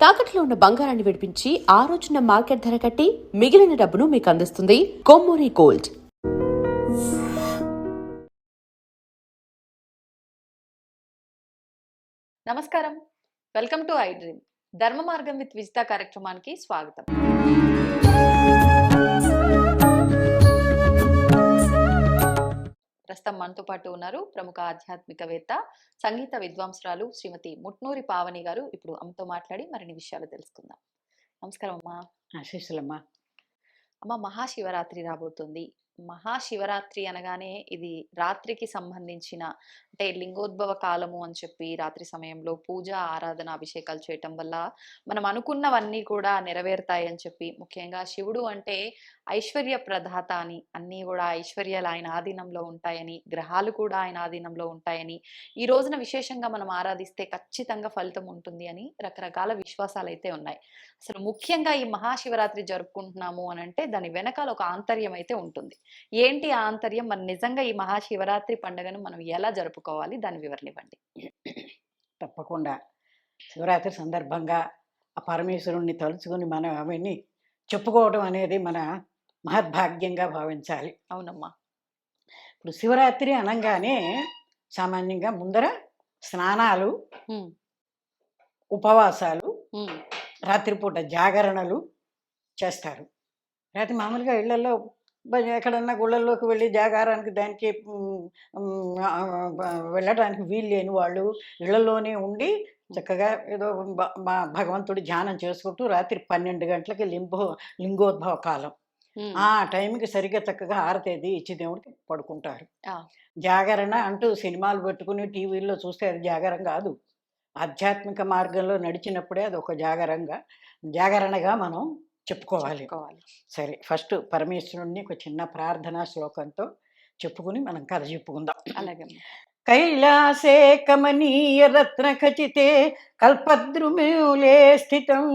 తాకట్లో ఉన్న బంగారాన్ని విడిపించి ఆ రోజున మార్కెట్ ధర కట్టి మిగిలిన డబ్బును మీకు అందిస్తుంది కొమ్మూరి గోల్డ్. నమస్కారం, వెల్కమ్ టు ఐ డ్రీమ్. ధర్మ మార్గం విత్ విజిత కార్యక్రమానికి స్వాగతం. ప్రస్తుతం మనతో పాటు ఉన్నారు ప్రముఖ ఆధ్యాత్మికవేత్త, సంగీత విద్వాంసురాలు శ్రీమతి ముట్నూరి పావని గారు. ఇప్పుడు అమ్మతో మాట్లాడి మరిన్ని విషయాలు తెలుసుకుందాం. నమస్కారం అమ్మా. ఆశీస్సులమ్మా. అమ్మ, మహాశివరాత్రి రాబోతుంది. మహాశివరాత్రి అనగానే ఇది రాత్రికి సంబంధించిన, అంటే లింగోద్భవ కాలము అని చెప్పి రాత్రి సమయంలో పూజ, ఆరాధన, అభిషేకాలు చేయటం వల్ల మనం అనుకున్నవన్నీ కూడా నెరవేరుతాయి అని చెప్పి, ముఖ్యంగా శివుడు అంటే ఐశ్వర్య ప్రదాత అని, అన్నీ కూడా ఐశ్వర్యాలు ఆయన ఆధీనంలో ఉంటాయని, గ్రహాలు కూడా ఆయన ఆధీనంలో ఉంటాయని, ఈ రోజున విశేషంగా మనం ఆరాధిస్తే ఖచ్చితంగా ఫలితం ఉంటుంది అని రకరకాల విశ్వాసాలు అయితే ఉన్నాయి. అసలు ముఖ్యంగా ఈ మహాశివరాత్రి జరుపుకుంటున్నాము అని అంటే దాని వెనకాల ఒక ఆంతర్యం అయితే ఉంటుంది. ఏంటి ఆ ఆంతర్యం? మరి నిజంగా ఈ మహాశివరాత్రి పండుగను మనం ఎలా జరుపుకోవాలి, దాని వివరణ ఇవ్వండి. తప్పకుండా. శివరాత్రి సందర్భంగా ఆ పరమేశ్వరుణ్ణి తలుచుకుని మనం అవన్నీ చెప్పుకోవడం అనేది మన మహద్భాగ్యంగా భావించాలి. అవునమ్మా. ఇప్పుడు శివరాత్రి అనగానే సామాన్యంగా ముందర స్నానాలు, ఉపవాసాలు, రాత్రిపూట జాగరణలు చేస్తారు. రాత్రి మామూలుగా ఇళ్లలో ఎక్కడన్నా గుళ్ళల్లోకి వెళ్ళి జాగారానికి దానికి వెళ్ళడానికి వీలు లేని వాళ్ళు ఇళ్లలోనే ఉండి చక్కగా ఏదో భగవంతుడి ధ్యానం చేసుకుంటూ రాత్రి 12 గంటలకి లింగోద్భవ కాలం ఆ టైంకి సరిగ్గా చక్కగా హారతేది ఇచ్చి దేవుడికి పడుకుంటారు. జాగరణ అంటూ సినిమాలు పెట్టుకుని టీవీల్లో చూస్తే అది జాగరం కాదు. ఆధ్యాత్మిక మార్గంలో నడిచినప్పుడే అది ఒక జాగరణగా మనం చెప్పుకోవాలి. సరే, ఫస్ట్ పరమేశ్వరుణ్ణి ఒక చిన్న ప్రార్థనా శ్లోకంతో చెప్పుకుని మనం కథ చెప్పుకుందాం. అలాగే. కైలాసే కమనీయ రత్న ఖచితే కల్పద్రుమూలే స్థితం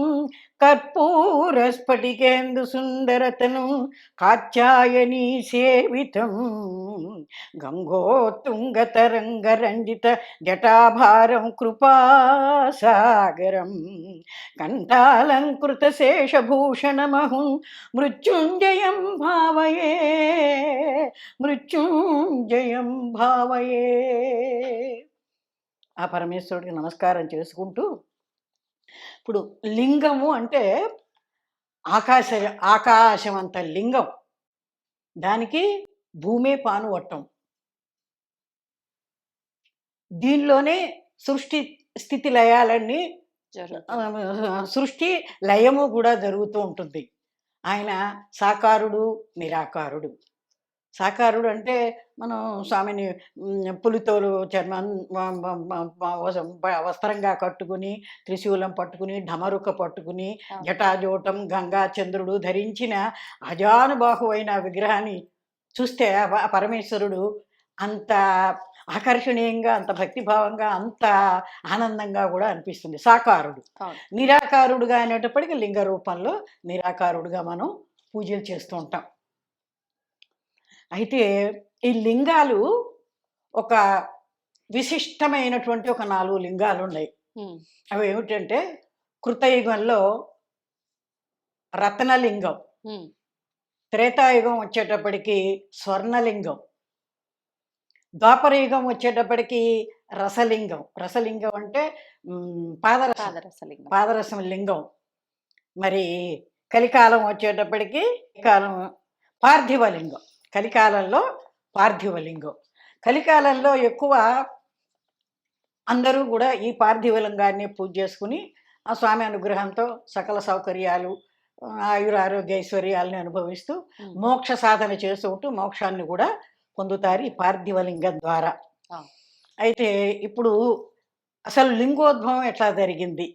కర్పూర స్ఫటికేందు సుందరతను కాత్యాయనీ సేవితం గంగోత్తుంగతరంగ రంజిత జటాభారం కృపాసాగరం కంఠాలంకృత శేషభూషణమహం మృత్యుంజయం భావయే మృత్యుంజయం భావయే. ఆ పరమేశ్వరుడికి నమస్కారం చేసుకుంటూ, ఇప్పుడు లింగము అంటే ఆకాశం అంత లింగం, దానికి భూమే పానువట్టం. దీనిలోనే సృష్టి స్థితి లయాలన్నీ, సృష్టి లయము కూడా జరుగుతూ ఉంటుంది. ఆయన సాకారుడు, నిరాకారుడు. సాకారుడు అంటే మనం స్వామిని పులితోలు చర్మం వస్త్రంగా కట్టుకుని, త్రిశూలం పట్టుకుని, ఢమరుక పట్టుకుని, జటాజోటం, గంగా చంద్రుడు ధరించిన అజానుబాహువైన విగ్రహాన్ని చూస్తే ఆ పరమేశ్వరుడు అంత ఆకర్షణీయంగా, అంత భక్తిభావంగా, అంత ఆనందంగా కూడా అనిపిస్తుంది. సాకారుడు. నిరాకారుడుగా అనేటప్పటికీ లింగ రూపంలో నిరాకారుడుగా మనం పూజలు చేస్తూ ఉంటాం. అయితే ఈ లింగాలు ఒక విశిష్టమైనటువంటి ఒక 4 లింగాలు ఉన్నాయి. అవి ఏమిటంటే, కృతయుగంలో రత్నలింగం, త్రేతాయుగం వచ్చేటప్పటికి స్వర్ణలింగం, ద్వాపరయుగం వచ్చేటప్పటికి రసలింగం. రసలింగం అంటే పాదరసం లింగం. మరి కలికాలం వచ్చేటప్పటికి పార్థివలింగం. కలికాలంలో పార్థివలింగం. కలికాలంలో ఎక్కువ అందరూ కూడా ఈ పార్థివలింగాన్ని పూజ చేసుకుని ఆ స్వామి అనుగ్రహంతో సకల సౌకర్యాలు, ఆయురారోగ్య ఐశ్వర్యాలని అనుభవిస్తూ మోక్ష సాధన చేసుకుంటూ మోక్షాన్ని కూడా పొందుతారు ఈ పార్థివలింగం ద్వారా. అయితే ఇప్పుడు అసలు లింగోద్భవం ఎట్లా జరిగింది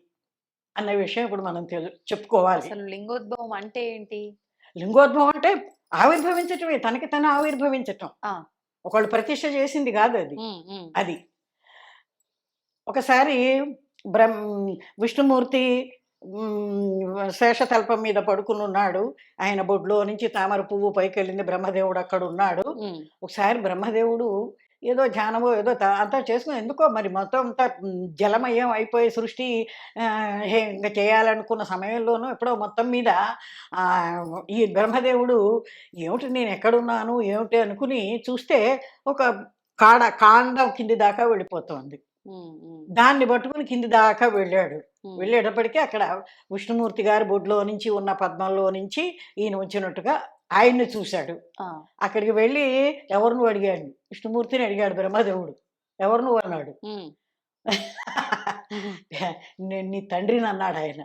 అన్న విషయం ఇప్పుడు మనం చెప్పుకోవాలి. అసలు లింగోద్భవం అంటే ఏంటి? లింగోద్భవం అంటే ఆవిర్భవించటమే, తనకి తను ఆవిర్భవించటం. ఒకళ్ళు ప్రతిష్ఠ చేసింది కాదు అది. అది ఒకసారి విష్ణుమూర్తి శేషతల్పం మీద పడుకుని ఉన్నాడు. ఆయన బొడ్లో నుంచి తామర పువ్వు పైకి వెళ్ళింది. బ్రహ్మదేవుడు అక్కడ ఉన్నాడు. ఒకసారి బ్రహ్మదేవుడు ఏదో ధ్యానమో ఏదో అంతా చేసుకుని ఎందుకో మరి మొత్తం అంతా జలమయం అయిపోయి సృష్టి ఇంకా చేయాలనుకున్న సమయంలోనూ ఎప్పుడో మొత్తం మీద ఈ బ్రహ్మదేవుడు ఏమిటి నేను ఎక్కడున్నాను ఏమిటి అనుకుని చూస్తే ఒక కాండం కింది దాకా వెళ్ళిపోతుంది. దాన్ని పట్టుకుని కింది దాకా వెళ్ళాడు. వెళ్ళేటప్పటికీ అక్కడ విష్ణుమూర్తి గారి బొడ్లో నుంచి ఉన్న పద్మంలో నుంచి ఈయన వచ్చినట్టుగా ఆయన్ని చూశాడు. అక్కడికి వెళ్ళి ఎవరు నువ్వు అడిగాడు, విష్ణుమూర్తిని అడిగాడు బ్రహ్మదేవుడు. ఎవరు నువ్వు అన్నాడు. నేను నీ తండ్రిని అన్నాడు ఆయన.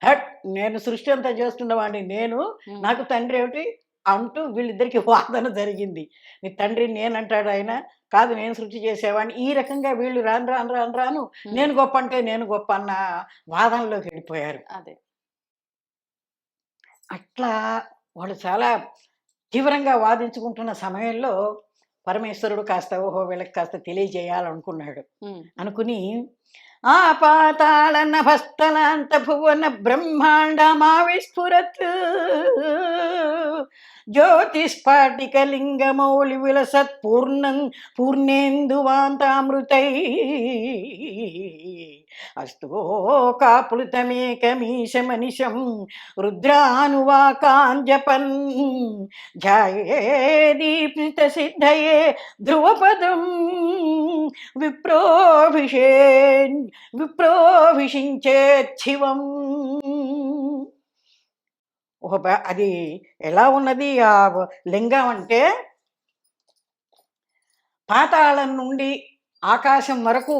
హట్, నేను సృష్టి అంతా చేస్తున్నవాడిని నేను, నాకు తండ్రి ఏమిటి అంటూ వీళ్ళిద్దరికి వాదన జరిగింది. నీ తండ్రి నేనంటాడు ఆయన, కాదు నేను సృష్టి చేసేవాడిని. ఈ రకంగా వీళ్ళు రాను రాను రాను రాను నేను గొప్ప అంటే నేను గొప్ప అన్న వాదనలోకి వెళ్ళిపోయారు. అదే అట్లా వాళ్ళు చాలా తీవ్రంగా వాదించుకుంటున్న సమయంలో పరమేశ్వరుడు కాస్త ఓహో వీళ్ళకి కాస్త తెలియజేయాలనుకున్నాడు. అనుకుని ఆ పాతాళ నభస్థలాంత భువన బ్రహ్మాండమావిస్ఫురత్ జ్యోతిస్ఫాటికలింగమౌళి విలసత్ పూర్ణేందువాంతామృతై అస్తోకాప్లుతమేకమీశమనిశం రుద్రానువాకాంజపన్ ధ్యాయేదీప్సిత సిద్ధయే ధ్రువపదం విప్రోభిషించేచ్చివం. అది ఎలా ఉన్నది ఆ లింగం అంటే, పాతాళం నుండి ఆకాశం వరకు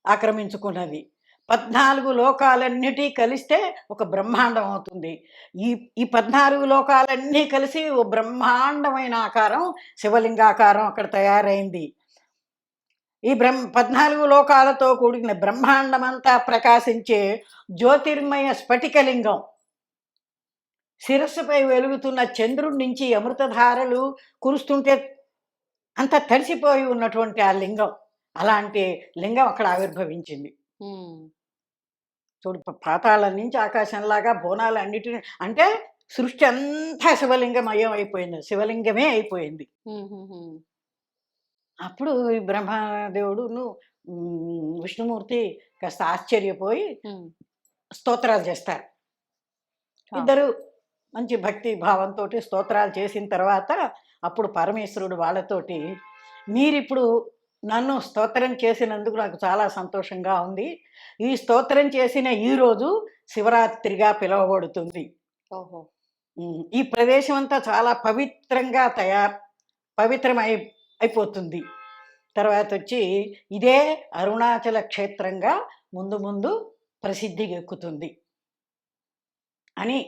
ఆక్రమించుకున్నది. 14 లోకాలన్నిటి కలిస్తే ఒక బ్రహ్మాండం అవుతుంది. ఈ 14 లోకాలన్నీ కలిసి ఓ బ్రహ్మాండమైన ఆకారం, శివలింగాకారం అక్కడ తయారైంది. ఈ 14 లోకాలతో కూడిన బ్రహ్మాండమంతా ప్రకాశించే జ్యోతిర్మయ స్ఫటికలింగం. శిరస్సుపై వెలుగుతున్న చంద్రుడి నుంచి అమృతధారలు కురుస్తుంటే అంత తడిసిపోయి ఉన్నటువంటి ఆ లింగం, అలాంటి లింగం అక్కడ ఆవిర్భవించింది. చూడు, పాతాళం నుంచి ఆకాశంలాగా బోనాలు అన్నిటిని, అంటే సృష్టి అంతా శివలింగమయం అయిపోయింది, శివలింగమే అయిపోయింది. అప్పుడు ఈ బ్రహ్మదేవుడును విష్ణుమూర్తి కాస్త ఆశ్చర్యపోయి స్తోత్రాలు చేస్తారు. ఇద్దరు మంచి భక్తి భావంతో స్తోత్రాలు చేసిన తర్వాత అప్పుడు పరమేశ్వరుడు వాళ్ళతోటి, మీరిప్పుడు నన్ను స్తోత్రం చేసినందుకు నాకు చాలా సంతోషంగా ఉంది. ఈ స్తోత్రం చేసిన ఈరోజు శివరాత్రిగా పిలువబడుతుంది. ఈ ప్రదేశం అంతా చాలా పవిత్రంగా అయిపోతుంది. తర్వాత వచ్చి ఇదే అరుణాచల క్షేత్రంగా ముందు ముందు ప్రసిద్ధికి ఎక్కుతుంది అని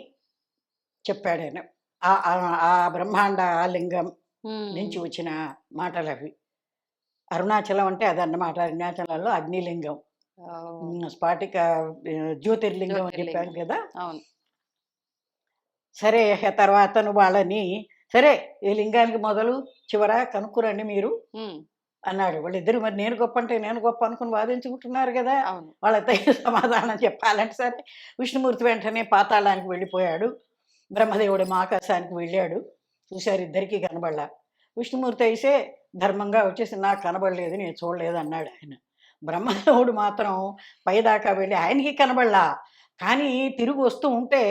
చెప్పాడు ఆయన. ఆ బ్రహ్మాండ లింగం నుంచి వచ్చిన మాటలు అవి. అరుణాచలం అంటే అదన్నమాట. అరుణాచలంలో అగ్నిలింగం, స్ఫాటిక జ్యోతిర్లింగం అని చెప్పాను కదా. సరే, తర్వాత వాళ్ళని సరే ఈ లింగానికి మొదలు చివర కనుక్కురండి మీరు అన్నాడు. వాళ్ళిద్దరు మరి నేను గొప్ప అంటే నేను గొప్ప అనుకుని వాదించుకుంటున్నారు కదా, వాళ్ళతో సమాధానం చెప్పాలంటే సరే విష్ణుమూర్తి వెంటనే పాతాళానికి వెళ్ళిపోయాడు. బ్రహ్మదేవుడు ఆకాశానికి వెళ్ళాడు. చూశారు, ఇద్దరికీ కనబడలా. విష్ణుమూర్తి అయితే ధర్మంగా వచ్చేసి నాకు కనబడలేదు, నేను చూడలేదు అన్నాడు ఆయన. బ్రహ్మదేవుడు మాత్రం పైదాకా వెళ్ళి ఆయనకి కనబడలా. కానీ తిరిగి వస్తూ ఉంటే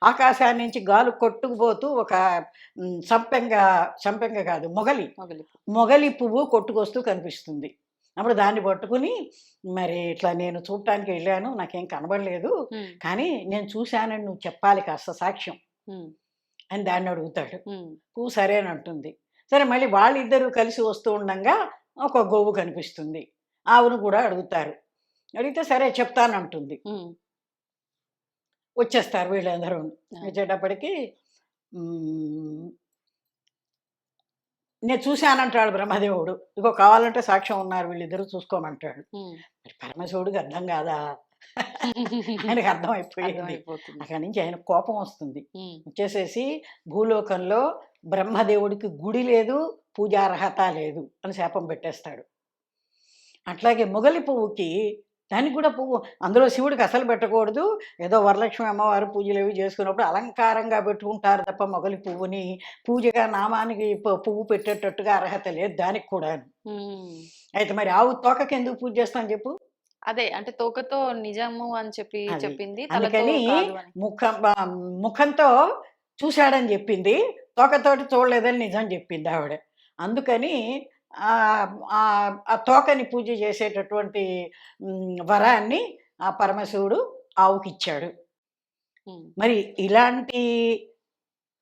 ఆకాశాన్ని నుంచి గాలు కొట్టుకుపోతూ ఒక సంపెంగ కాదు మొగలి పువ్వు కొట్టుకొస్తూ కనిపిస్తుంది. అప్పుడు దాన్ని పట్టుకుని మరి ఇట్లా నేను చూడటానికి వెళ్ళాను, నాకేం కనబడలేదు, కానీ నేను చూశానని నువ్వు చెప్పాలి కాస్త సాక్ష్యం అని దాన్ని అడుగుతాడు. పువ్వు సరే అని అంటుంది. సరే, మళ్ళీ వాళ్ళిద్దరూ కలిసి వస్తూ ఉండగా ఒక గోవు కనిపిస్తుంది. ఆవును కూడా అడుగుతారు. అడిగితే సరే చెప్తానంటుంది. వచ్చేస్తారు వీళ్ళందరూ. వచ్చేటప్పటికి నేను చూశానంటాడు బ్రహ్మదేవుడు. ఇగో కావాలంటే సాక్ష్యం ఉన్నారు వీళ్ళిద్దరూ, చూసుకోమంటాడు. మరి పరమశివుడికి అర్థం కాదా? ఆయనకు అర్థమైపోయింది. అక్కడి నుంచి ఆయన కోపం వస్తుంది. వచ్చేసేసి భూలోకంలో బ్రహ్మదేవుడికి గుడి లేదు, పూజార్హత లేదు అని శాపం పెట్టేస్తాడు. అట్లాగే మొగలి పువ్వుకి దానికి కూడా పువ్వు అందులో శివుడికి అసలు పెట్టకూడదు. ఏదో వరలక్ష్మి అమ్మవారు పూజలు అవి చేసుకున్నప్పుడు అలంకారంగా పెట్టుకుంటారు తప్ప మొగలి పువ్వుని పూజగా నామానికి పువ్వు పెట్టేటట్టుగా అర్హత లేదు దానికి కూడాను. హ్మ్. అయితే మరి ఆవు తోకకి ఎందుకు పూజ చేస్తాం చెప్పు? అదే అంటే తోకతో నిజము అని చెప్పి అది. చెప్పింది. తలతో అందుకని కాదు అని. ముఖంతో చూశాడని చెప్పింది. తోకతోటి చూడలేదని నిజం చెప్పింది ఆవిడ. అందుకని ఆ తోకని పూజ చేసేటటువంటి వరాన్ని ఆ పరమశివుడు ఆవుకిచ్చాడు. హ్మ్. మరి ఇలాంటి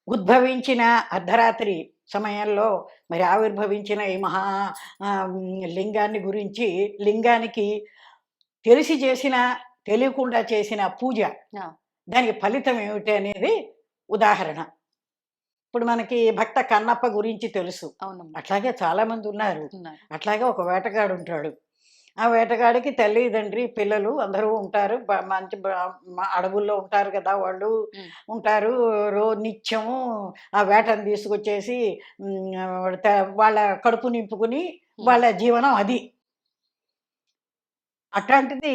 ఉద్భవించిన అర్ధరాత్రి సమయంలో మరి ఆవిర్భవించిన ఈ మహా లింగాన్ని గురించి లింగానికి తెలిసి చేసిన, తెలియకుండా చేసిన పూజ ఆ! దానికి ఫలితం ఏమిటి అనేది ఉదాహరణ. ఇప్పుడు మనకి భక్త కన్నప్ప గురించి తెలుసు. అవునమ్మా. అట్లాగే చాలామంది ఉన్నారు. ఉన్నారు. అట్లాగే ఒక వేటగాడు ఉంటాడు. ఆ వేటగాడికి తల్లి, తండ్రి, పిల్లలు అందరూ ఉంటారు. మంచి అడవుల్లో ఉంటారు కదా! వాళ్ళు హ్మ్. ఉంటారు. నిత్యము ఆ వేటను తీసుకొచ్చేసి వాళ్ళ కడుపు నింపుకుని హ్మ్. వాళ్ళ జీవనం అది. అట్లాంటిది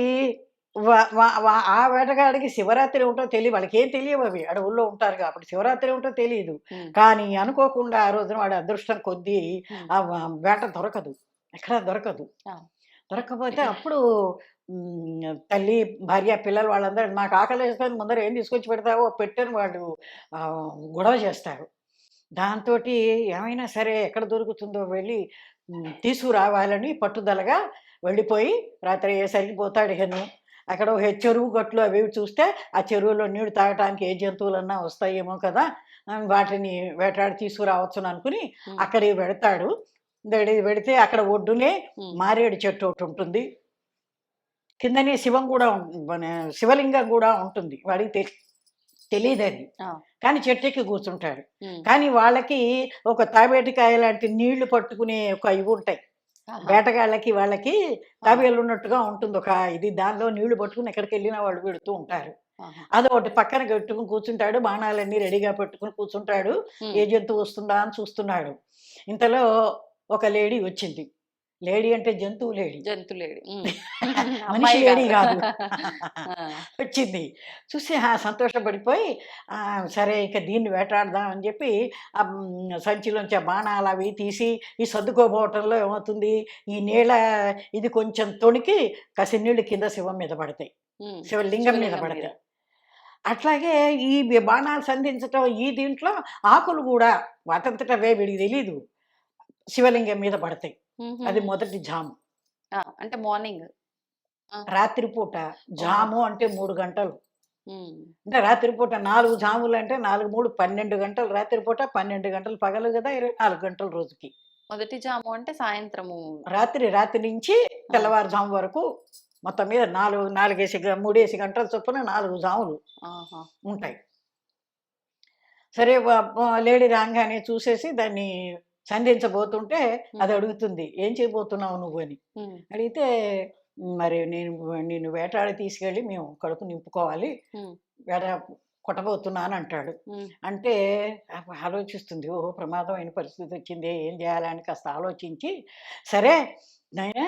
వ వ వ ఆ వేటగాడికి శివరాత్రి ఏమిటో వాళ్ళకేం తెలియవవి. అడవుల్లో ఉంటారు కాబట్టి శివరాత్రి ఏమిటో తెలీదు. హ్మ్. కానీ అనుకోకుండా ఆ రోజున వాడి అదృష్టం కొద్దీ హ్మ్. ఆ వేట దొరకదు. ఎక్కడా దొరకదు. ఆ! దొరక్కపోతే అప్పుడు తల్లి, భార్య, పిల్లలు వాళ్ళందరూ నాకు ఆకలేస్తుంది ముందర ఏం తీసుకొచ్చి పెడతావో పెట్టని వాళ్ళు గొడవ చేస్తారు. దాంతోటి ఏమైనా సరే ఎక్కడ దొరుకుతుందో వెళ్ళి తీసుకురావాలని పట్టుదలగా వెళ్ళిపోయి రాత్రి అయ్యేసరికి పోతాడు ఇహను. అక్కడ ఒక చెరువు గట్లు అవి ఇవి చూస్తే ఆ చెరువులో నీళ్ళు తాగటానికి ఏ జంతువులన్నా వస్తాయేమో కదా! వాటిని వేటాడి తీసుకురావచ్చును అనుకుని హ్మ్. అక్కడికి వెడతాడు. వెడితే అక్కడ ఒడ్డునే హ్మ్. మారేడు చెట్టు ఒకటుంటుంది. కిందనే శివం గూడా మన శివలింగం గూడా ఉంటుంది. వాడికి తెలీదది. ఆ! కానీ చెట్టెక్కి కూర్చుంటాడు. హ్మ్. కానీ వాళ్ళకి ఒక తాబేటికాయ లాంటి నీళ్లు పట్టుకునే ఒక ఇవుంటాయి. ఆహా! వేటగాళ్ళకి వాళ్ళకి ఆ! తాబేలున్నట్టుగా ఉంటుంది ఒక ఇది. దానిలో నీళ్లు పట్టుకుని ఎక్కడికెళ్ళినా వాళ్ళు పెడుతూ ఉంటారు. ఆహా! అదొకటి పక్కన పెట్టుకొని కూర్చుంటాడు. బాణాలన్నీ రెడీగా పెట్టుకొని కూర్చుంటాడు. హ్మ్. ఏ జంతువు వస్తుందా అని చూస్తున్నాడు. ఇంతలో ఒక లేడీ వచ్చింది. లేడీ అంటే జంతువు లేడీ. జంతులేడి. హ్మ్. మనిషి అమ్మాయి లేడీ గాదు. గాదు. ఆ! వచ్చింది. చూసి సంతోషపడిపోయి సరే ఇక దీన్ని వేటాడదాం అని జెప్పి సంచిలోంచి ఆ బాణాలవి తీసి ఈ సర్దుకోబోవటంలో ఏమవుతుంది, ఈ నీళ్ళ ఇది కొంచెం తొణికి కాసిన్నీళ్ళు కింద శివం మీద పడతాయి. హ్మ్. శివలింగం మీద శివలింగం మీద. పడతాయి. అట్లాగే ఈ బాణాలు సంధించటం ఈ దీంట్లో ఆకులు గూడా వాటంతట అవే వీడికి తెలీదు. శివలింగం మీద పడతాయి. అది హుహుహు. మొదటి జాము. ఆ! అంటే మార్నింగ్. ఆ! రాత్రి పూట ఓహో! జాము అంటే 3 గంటలు. హ్మ్. అంటే రాత్రిపూట 4 జాములంటే 4, 3 12 గంటలు రాత్రిపూట, 12 గంటలు పగలు గదా! 24 గంటలు రోజుకి. మొదటి జాము అంటే సాయంత్రము. రాత్రి నుంచి ఆ! తెల్లవారుజాము వరకు మొత్తం మీద 3 గంటల చొప్పున 4 జాములు ఆహా! ఉంటాయి. సరే వ వ లేడీ రాంగానే చూసేసి దాన్ని సంధించబోతుంటే హ్మ్. అది అడుగుతుంది. "ఏం చేయబోతున్నావు నువ్వు" అని. హ్మ్. అడిగితే మరి నిన్ను వేటాడి తీసుకెళ్ళి మేము కడుపు నింపుకోవాలి. హ్మ్. వేట కొట్టబోతున్నానంటాడు. హ్మ్. అంటే ఆలోచిస్తుంది. ఓహో! ప్రమాదమైన పరిస్థితొచ్చిందే ఏం జేయాలని కాస్త ఆలోచించి, సరే నాయనా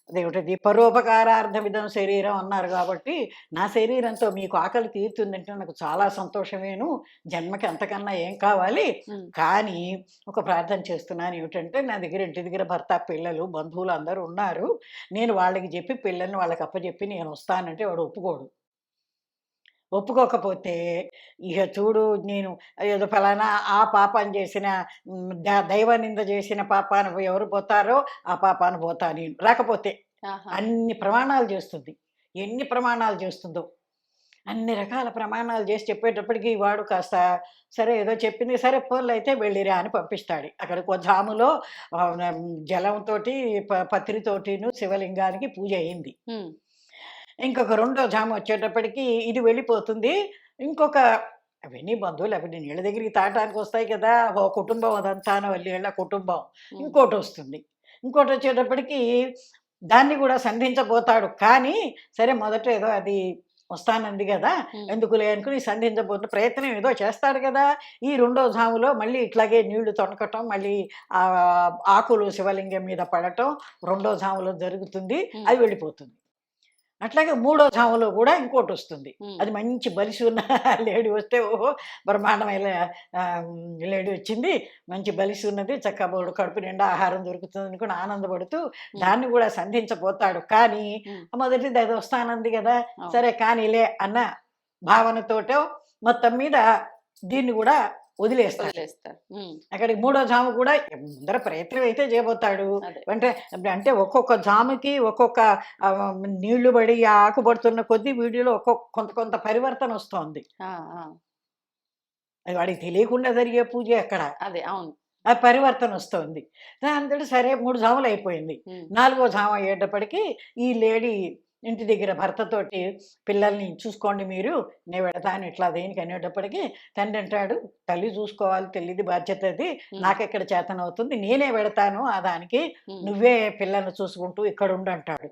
అదేమిటది పరోపకారార్థమిదం శరీరం అన్నారు గాబట్టి, నా శరీరంతో మీకు ఆకలి తీరుతుందంటే నాకు చాలా సంతోషమేను. జన్మకి అంతకన్నా ఏం కావాలి? హ్మ్. కానీ ఒక ప్రార్థన చేస్తున్నాను ఏమిటంటే, నా దగ్గర ఇంటి దగ్గర భర్త, పిల్లలు, బంధువులు అందరూ ఉన్నారు. నేను వాళ్ళకి జెప్పి పిల్లల్ని వాళ్ళకి అప్పజెప్పి నేనొస్తానంటే వాడు ఒప్పుకోడు. ఒప్పుకోకపోతే, ఇహ చూడు నేను ఏదో ఫలానా ఆ పాపం చేసిన దైవ నింద చేసిన పాపాన ఎవరు పోతారో, ఆ పాపాన పోతా నేను. రాకపోతే ఆహా! అన్ని ప్రమాణాలు చేస్తుంది. ఎన్ని ప్రమాణాలు చేస్తుందో. అన్ని రకాల ప్రమాణాలు చేసి చెప్పేటప్పటికి వాడు కాస్త సరే ఏదో చెప్పింది సరే పోన్లయితే వెళ్ళిరా అని పంపిస్తాడు. అక్కడికి ఓ జాములో జలంతోటి పత్రితోటిను శివలింగానికి పూజ అయింది. హ్మ్. ఇంకొక రెండో జామ వచ్చేటప్పటికి ఇది వెళ్ళిపోతుంది. ఇంకొక అవన్నీ బంధువులు అవన్నీ నీళ్ళ దగ్గరికి తాగటానికి వస్తాయి కదా! ఓ కుటుంబం అదంతాను వల్లేళ్ళ కుటుంబం. హ్మ్. ఇంకోటొస్తుంది. ఇంకోటొచ్చేటప్పటికి దాన్ని గూడా సంధించబోతాడు. కానీ సరే మొదట ఏదో అది వస్తానంది కదా, ఉమ్. ఎందుకులే అనుకుని సంధించబోతున్న ప్రయత్నం ఏదో చేస్తాడు కదా. ఈ రెండో జాములో మళ్ళీ ఇట్లాగే నీళ్లు తొనకటం, మళ్ళీ ఆ ఆకులు శివలింగం మీద పడటం రెండో జాములో జరుగుతుంది. అది వెళ్ళిపోతుంది. అట్లాగే మూడో జాములో కూడా ఇంకోటి వస్తుంది. అది మంచి బలిసి ఉన్న లేడీ వస్తే, ఓహో బ్రహ్మాండమైన లేడీ వచ్చింది, మంచి బలిసి ఉన్నది, చక్కబోడు కడుపు నిండా ఆహారం దొరుకుతుంది అనుకుని ఆనందపడుతూ దాన్ని కూడా సంధించబోతాడు. కానీ మొదటిది అది వస్తానంది కదా, సరే కానీలే అన్న భావనతోటో మొత్తం మీద దీన్ని కూడా వదిలేస్తాడు. అక్కడికి మూడో జాము కూడా ముందర ప్రయత్నం అయితే చేయబోతాడు. అంటే ఒక్కొక్క జాముకి ఒక్కొక్క నీళ్లు పడి ఆకు పడుతున్న కొద్దీ వీడియోలో కొంత కొంత పరివర్తన వస్తోంది. అది వాడికి తెలియకుండా జరిగే పూజ అక్కడ. అదే అవును, ఆ పరివర్తన వస్తుంది. దాంతో సరే 3 జాములు అయిపోయింది. 4వ జాము అయ్యేటప్పటికి ఈ లేడీ ఇంటి దగ్గర భర్తతోటి పిల్లల్ని చూసుకోండి మీరు, నేను పెడతాను ఇట్లా దేనికి అనేటప్పటికీ తండ్రి అంటాడు, తల్లి చూసుకోవాలి, తల్లిది బాధ్యత అది, నాకెక్కడ చేతనవుతుంది, నేనే పెడతాను ఆ దానికి, నువ్వే పిల్లల్ని చూసుకుంటూ ఇక్కడ ఉండు అంటాడు.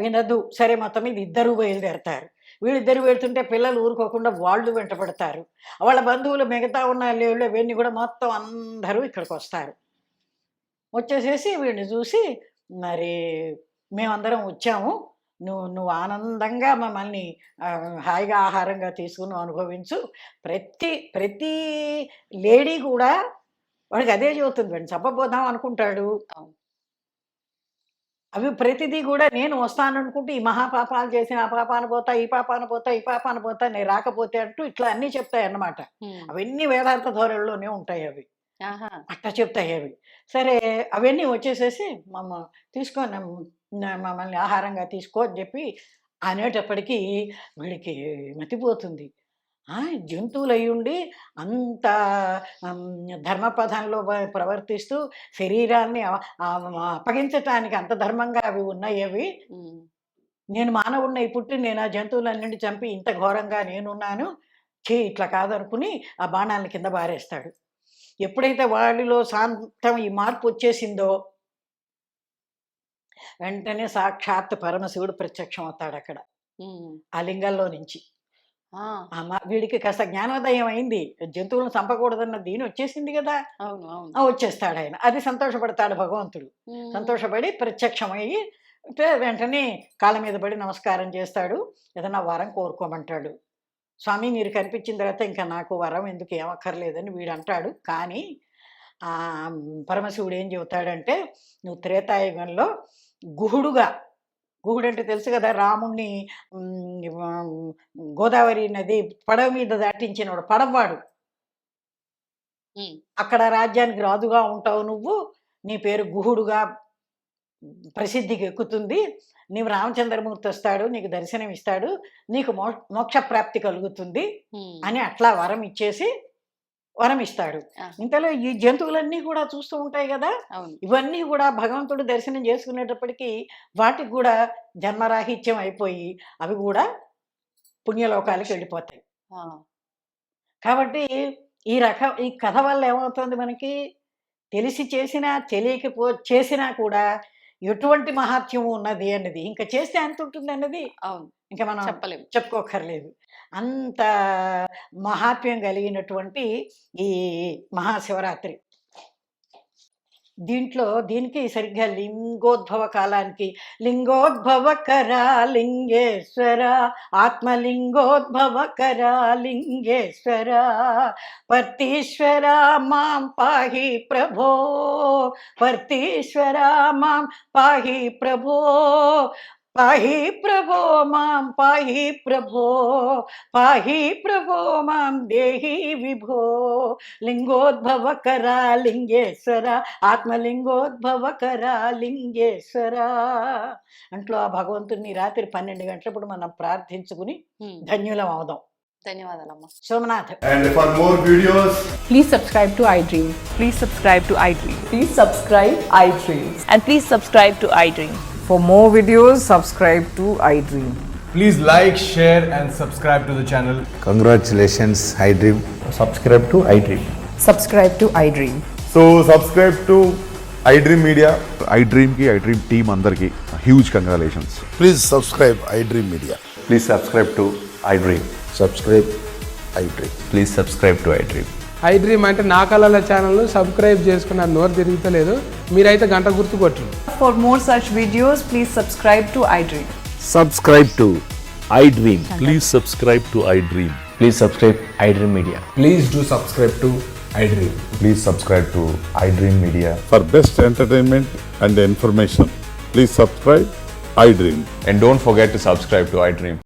వినదు. సరే మొత్తం మీద ఇద్దరు బయలుదేరతారు. వీళ్ళిద్దరు పెడుతుంటే పిల్లలు ఊరుకోకుండా వాళ్ళు వెంట పడతారు. వాళ్ళ బంధువులు మిగతా ఉన్న లేళ్ళు ఇవన్నీ కూడా మొత్తం అందరూ ఇక్కడికి వస్తారు. వచ్చేసేసి వీడిని చూసి, మరి మేమందరం వచ్చాము, నువ్వు ఆనందంగా మమ్మల్ని హాయిగా ఆహారంగా తీసుకుని అనుభవించు. ప్రతి లేడీ కూడా వాడికి అదే చెబుతుంది. వాడిని చెప్పబోదాం అనుకుంటాడు. అవి ప్రతిదీ కూడా నేను వస్తాను అనుకుంటే ఈ మహాపాపాలు చేసిన ఆ పాపాన పోతా, ఈ పాపాన పోతా, ఈ పాపాన పోతా, నేను రాకపోతే అంటూ ఇట్లా అన్నీ చెప్తాయి అన్నమాట. అవన్నీ వేదాంత ధోరణిలోనే ఉంటాయి. అవి అట్లా చెప్తాయి అవి. సరే అవన్నీ వచ్చేసేసి తీసుకొని మమ్మల్ని ఆహారంగా తీసుకో అని చెప్పి అనేటప్పటికీ వీడికి మతిపోతుంది. జంతువులు అయ్యుండి అంత ధర్మపథంలో ప్రవర్తిస్తూ శరీరాన్ని అప్పగించటానికి అంత ధర్మంగా అవి ఉన్నాయి. అవి నేను మానవుడిని పుట్టి నేను ఆ జంతువులన్నింటి చంపి ఇంత ఘోరంగా నేనున్నాను, ఇట్లా కాదనుకుని ఆ బాణాలను కింద బారేస్తాడు. ఎప్పుడైతే వాడిలో శాంతం ఈ మార్పు వచ్చేసిందో వెంటనే సాక్షాత్ పరమశివుడు ప్రత్యక్షం అవుతాడు అక్కడ ఆ లింగంలో నుంచి. వీడికి కాస్త జ్ఞానోదయం అయింది, జంతువులను చంపకూడదన్న దీని వచ్చేసింది కదా, వచ్చేస్తాడు ఆయన. అది సంతోషపడతాడు భగవంతుడు. సంతోషపడి ప్రత్యక్షమయ్యి వెంటనే కాళ్ళ మీద పడి నమస్కారం చేస్తాడు. ఏదైనా వరం కోరుకోమంటాడు. స్వామి మీరు కనిపించిన తర్వాత ఇంకా నాకు వరం ఎందుకు, ఏమక్కర్లేదని వీడు అంటాడు. కానీ పరమశివుడు ఏం చెబుతాడంటే, నువ్వు త్రేతాయుగంలో గుహుడుగా, గుహుడు అంటే తెలుసు కదా, రాముణ్ణి గోదావరి నది పడవ మీద దాటించినవాడు, పడవవాడు. అక్కడ రాజ్యానికి రాజుగా ఉంటావు నువ్వు, నీ పేరు గుహుడుగా ప్రసిద్ధికి ఎక్కుతుంది, నీవు రామచంద్రమూర్తి వస్తాడు, నీకు దర్శనం ఇస్తాడు, నీకు మోక్ష ప్రాప్తి కలుగుతుంది అని అట్లా వరం ఇచ్చేసి వరం ఇస్తాడు. ఇంతలో ఈ జంతువులన్నీ కూడా చూస్తూ ఉంటాయి కదా, ఇవన్నీ కూడా భగవంతుడు దర్శనం చేసుకునేటప్పటికీ వాటికి కూడా జన్మరాహిత్యం అయిపోయి అవి కూడా పుణ్యలోకాలకు వెళ్ళిపోతాయి. కాబట్టి ఈ కథ వల్ల ఏమవుతుంది, మనకి తెలిసి చేసినా చేసినా కూడా ఎటువంటి మహాత్యం ఉన్నది అన్నది, ఇంకా చేస్తే ఎంత ఉంటుంది అన్నది ఇంకా మనం చెప్పుకోకర్లేదు. అంత మహాత్మ్యం కలిగినటువంటి ఈ మహాశివరాత్రి. దీనికి సరిగ్గా లింగోద్భవ కాలానికి, లింగోద్భవ కరా లింగేశ్వర, ఆత్మలింగోద్భవ కరా లింగేశ్వర, పర్తీశ్వర మాం పాహి ప్రభో, పర్తీశ్వర మాం పాహి ప్రభో, పాహి ప్రభో మాం పాహి ప్రభో, పాహి ప్రభో మాం దేహి విభో, లింగోద్భవ కరా లింగేశ్వర, ఆత్మలింగోద్భవ కరా లింగేశ్వర అంట్లో ఆ భగవంతుని రాత్రి 12 గంటలప్పుడు మనం ప్రార్థించుకుని ధన్యులం అవుదాం. ధన్యవాదాలమ్మా. Somnath. And for more videos, please subscribe to iDream. Please subscribe to iDream. Please subscribe iDream. And please subscribe to iDream. For more videos, subscribe to iDream. please like, share and subscribe to the channel. Congratulations, iDream. Subscribe to iDream. Subscribe to iDream. So subscribe to iDream Media. IDream team అందరికి huge congratulations. Please subscribe iDream Media. Please subscribe to iDream. Subscribe iDream. Please subscribe to iDream. IDream అంటే నా కళల ఛానల్ను subscribe చేసుకున్న నోరు తిరుగుతలేదు, మీరైతే గంట గుర్తు కొట్టండి. For more such videos, please subscribe to iDream. Subscribe to iDream. Please subscribe to iDream. Please subscribe iDream Media. Please do subscribe to iDream. Please subscribe to iDream Media. For best entertainment and information, please subscribe iDream. And don't forget to subscribe to iDream.